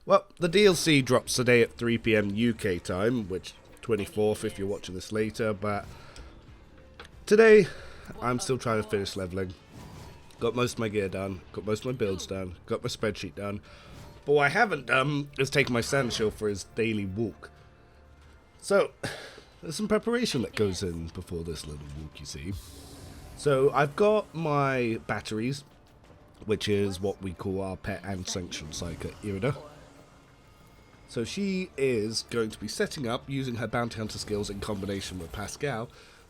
Well, the DLC drops today at 3 PM UK time, which 24th if you're watching this later, but today I'm still trying to finish leveling. Got most of my gear done, got most of my builds done, got my spreadsheet done, but what I haven't done is take my sand shield for his daily walk. So, there's some preparation that goes in before this little walk, you see. So, I've got my batteries, which is what we call our pet and sanctioned psychic, Irida. So she is going to be setting up using her bounty hunter skills in combination with Pascal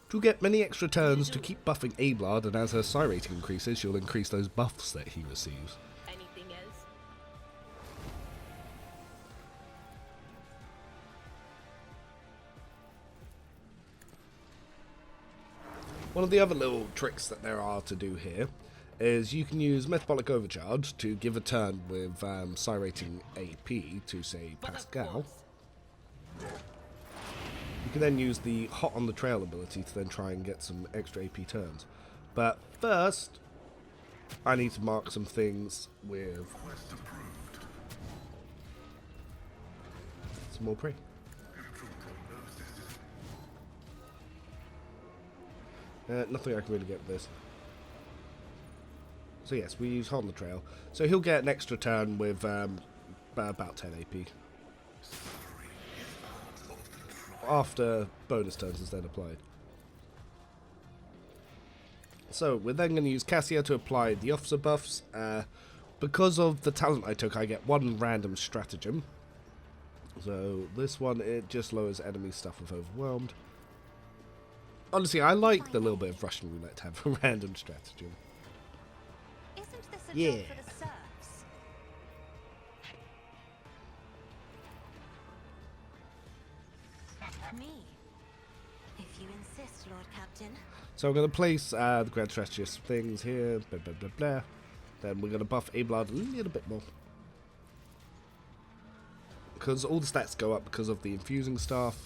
to get many extra turns to keep buffing Abelard, and as her psi rating increases, she'll increase those buffs that he receives. Anything else? One of the other little tricks that there are to do here is you can use Metabolic Overcharge to give a turn with psi rating AP to, say, Pascal. You can then use the Hot on the Trail ability to then try and get some extra AP turns. But first, I need to mark some things with some more prey. Nothing I can really get with this. So yes, we use Hot on the Trail. So he'll get an extra turn with about 10 AP. After bonus turns is then applied. So we're then going to use Cassia to apply the officer buffs. Because of the talent I took, I get one random stratagem. So this one, it just lowers enemy stuff with Overwhelmed. Honestly, I like the little bit of Russian roulette to have a random stratagem. Isn't this a Yeah. job for the serfs? Me. If you insist, Lord Captain. So I'm going to place the Grand Strategist things here, blah blah blah blah. Then we're going to buff Abelard a little bit more. Because all the stats go up because of the infusing staff.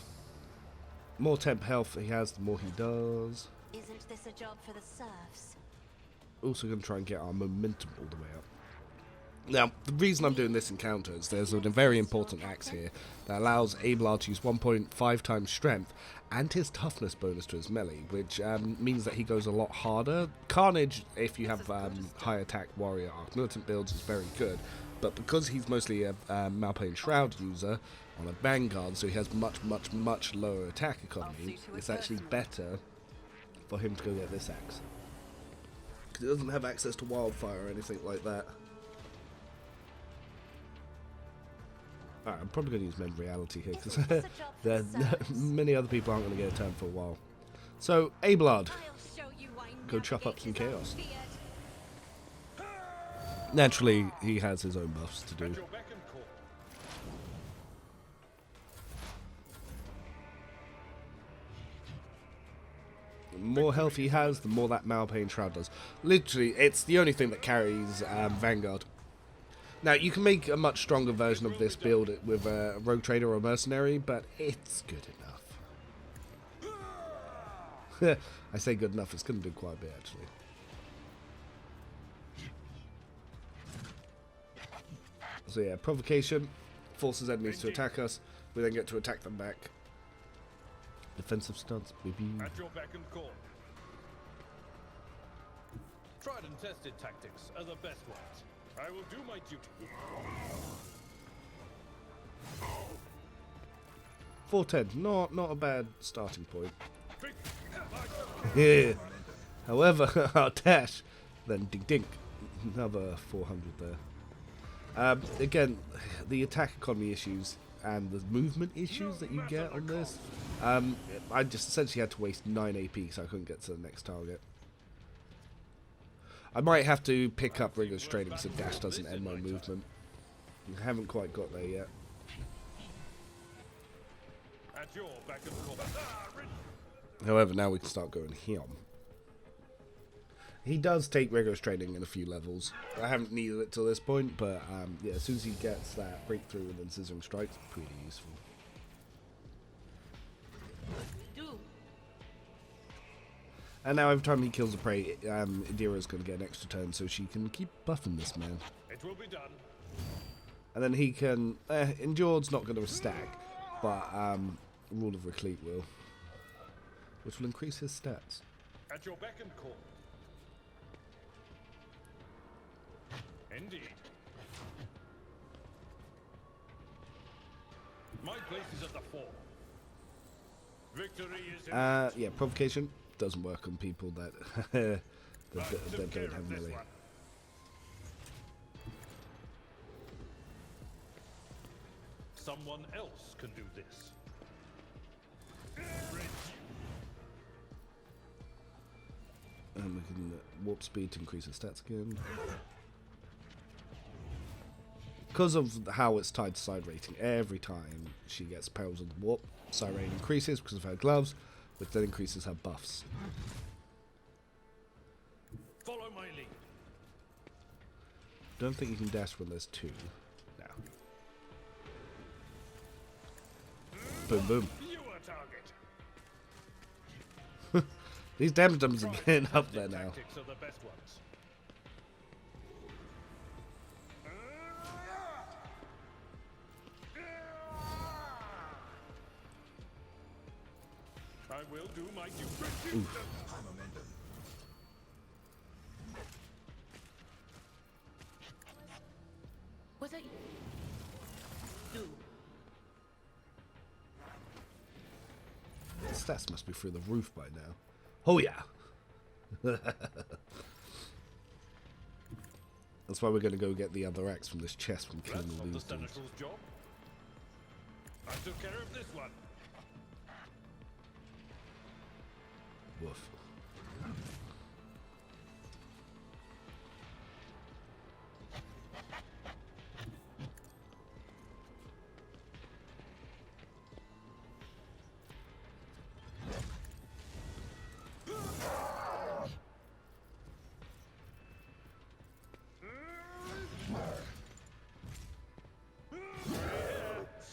More temp health he has, the more he does. Isn't this a job for the serfs? Also going to try and get our momentum all the way up. Now, the reason I'm doing this encounter is there's a very important axe here that allows Abelard to use 1.5 times strength and his toughness bonus to his melee, which means that he goes a lot harder. Carnage, if you have high attack warrior arc militant builds, is very good, but because he's mostly a Malpain Shroud user on a Vanguard, so he has much lower attack economy, it's actually better for him to go get this axe. Because he doesn't have access to wildfire or anything like that. Alright, I'm probably going to use Mend Reality here, because many other people aren't going to get a turn for a while. So, Abelard, go chop up some chaos. Naturally, he has his own buffs to do. The more health he has, the more that Malpain Shroud does. Literally, it's the only thing that carries Vanguard. Now, you can make a much stronger version of this build with a Rogue Trader or a Mercenary, but it's good enough. I say good enough, it's going to do quite a bit, actually. So yeah, Provocation forces enemies to attack us. We then get to attack them back. Defensive stance, baby. At your beck and call. Tried and tested tactics are the best ones. I will do my duty. 410, not a bad starting point. Yeah. However, our dash, then dink dink, another 400 there. Again, the attack economy issues and the movement issues that you get on this, I just essentially had to waste 9 AP so I couldn't get to the next target. I might have to pick up Rigorous Training so dash doesn't end my movement. I haven't quite got there yet. At your beck and call. However, now we can start going him. He does take Rigorous Training in a few levels. I haven't needed it till this point, but yeah, as soon as he gets that breakthrough and then Scissoring Strike's pretty useful. And now every time he kills a prey, Idira is going to get an extra turn so she can keep buffing this man. It will be done. And then he can... Endured's not going to stack, but Rule of Reclete will. Which will increase his stats. At your beck and call. Indeed. My place is at the fore. Victory is in Yeah, provocation doesn't work on people that that don't have melee. Someone else can do this. And we can warp speed to increase his stats again. Because of how it's tied to side rating, every time she gets perils of the warp, side rating increases because of her gloves, which then increases her buffs. Follow my lead. Don't think you can dash when there's two. No. Boom, boom. You are target. These damage numbers are getting up there now. Tactics are the best ones. I will do my duty. Was that you? The stats must be through the roof by now. Oh yeah! That's why we're going to go get the other axe from this chest from killing That's all not the these dudes. Seneschal's job. I took care of this one. Woof.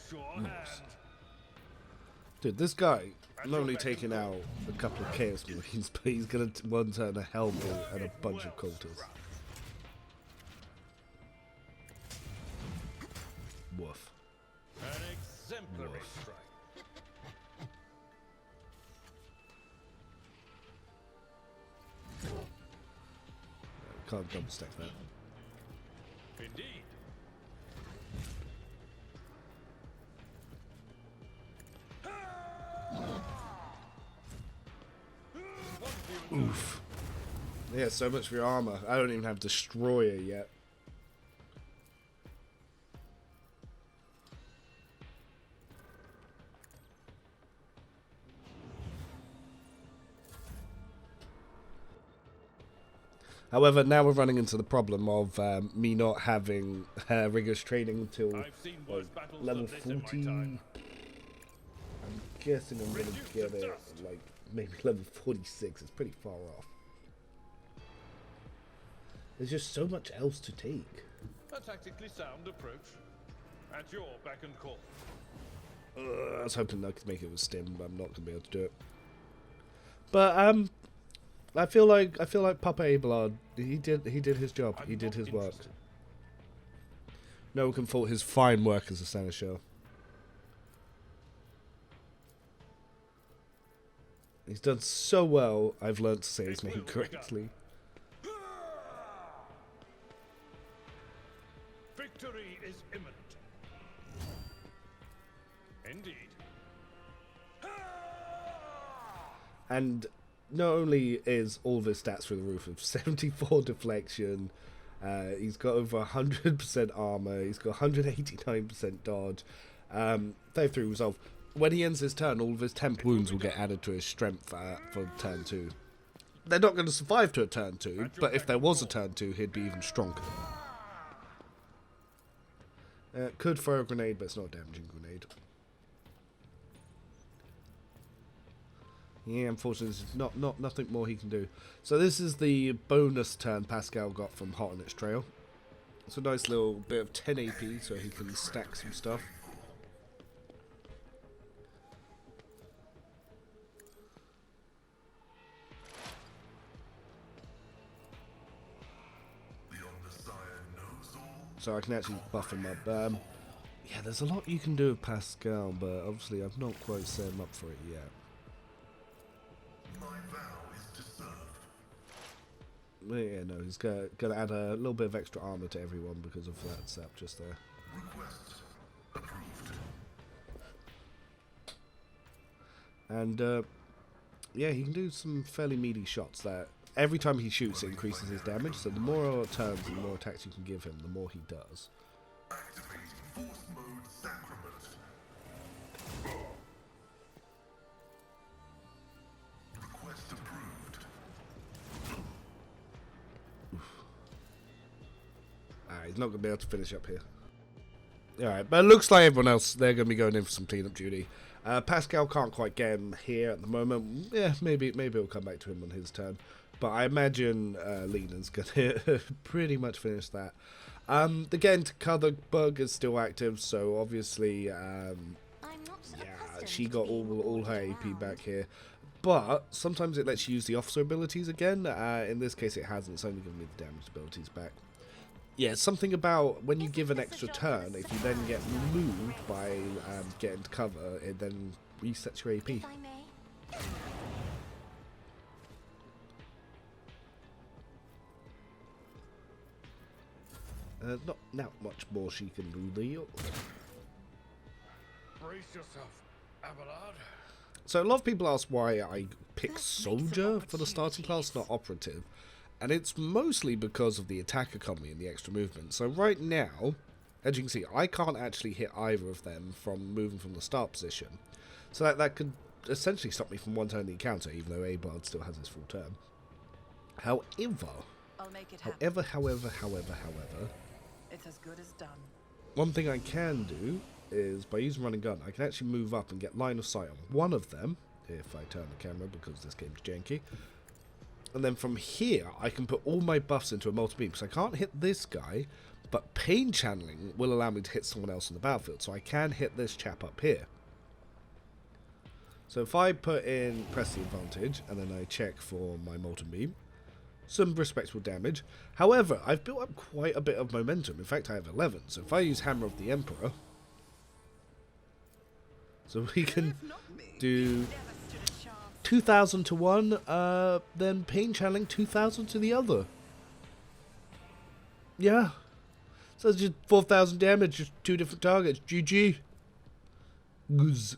Sure hand. Dude, this guy not only taking out a couple of Chaos Marines, but he's going to one turn a Helbrute and a bunch of cultists. Woof. An exemplary Woof. strike. Can't double stack that. Indeed. Oof. Yeah, so much for your armor. I don't even have Destroyer yet. However, now we're running into the problem of me not having rigorous training until I've seen worse battles level than this in my 40. time. I'm guessing I'm going to Reduced get to it dust. like maybe level 46. It's pretty far off. There's just so much else to take. A tactically sound approach. At your beck and call. I was hoping I could make it with Stim, but I'm not going to be able to do it. But I feel like Papa Abelard. He did his job. I'm He did not his work. interested. No one can fault his fine work as a seneschal. He's done so well. I've learned to say his It name will be correctly. Victory is imminent. Indeed. And not only is all of his stats through the roof of 74 deflection, he's got over 100% armor, he's got 189% dodge, 33 resolve. When he ends his turn, all of his temp wounds will get added to his strength for turn 2. They're not going to survive to a turn 2, but if there was a turn 2, he'd be even stronger. Could throw a grenade, but it's not a damaging grenade. Yeah, unfortunately, there's nothing more he can do. So this is the bonus turn Pascal got from Hot on its trail. It's a nice little bit of 10 AP, so he can stack some stuff. The Omnissiah knows all so I can actually buff him up. Yeah, there's a lot you can do with Pascal, but obviously I've not quite set him up for it yet. But yeah, no, he's going to add a little bit of extra armor to everyone because of that sap just there. And yeah, he can do some fairly meaty shots that every time he shoots it increases his damage, so the more turns and the more attacks you can give him, the more he does. He's not going to be able to finish up here. Alright, but it looks like everyone else, they're going to be going in for some cleanup duty. Pascal can't quite get him here at the moment. Yeah, maybe it'll come back to him on his turn. But I imagine Lena's going to pretty much finish that. The get into cover bug is still active, so obviously, yeah, she got all her AP back here. But sometimes it lets you use the officer abilities again. In this case, it hasn't. It's only given me the damage abilities back. Yeah, something about when you give an extra turn, if you then get moved by getting to cover, it then resets your AP. Not much more she can do there. Brace yourself, Abelard. So a lot of people ask why I pick Soldier for the starting class, not Operative. And it's mostly because of the attack economy and the extra movement. So right now, as you can see, I can't actually hit either of them from moving from the start position. So that could essentially stop me from one turn the encounter, even though Abelard still has his full turn. However, it's as good as done. One thing I can do is, by using running gun, I can actually move up and get line of sight on one of them, if I turn the camera because this game's janky. And then from here, I can put all my buffs into a multi-beam. So I can't hit this guy, but pain channeling will allow me to hit someone else on the battlefield. So I can hit this chap up here. So if I put in press the advantage, and then I check for my molten beam, some respectable damage. However, I've built up quite a bit of momentum. In fact, I have 11. So if I use Hammer of the Emperor, so we can do 2,000 to one, then pain channeling 2,000 to the other. Yeah. So it's just 4,000 damage, just two different targets. GG. Guz.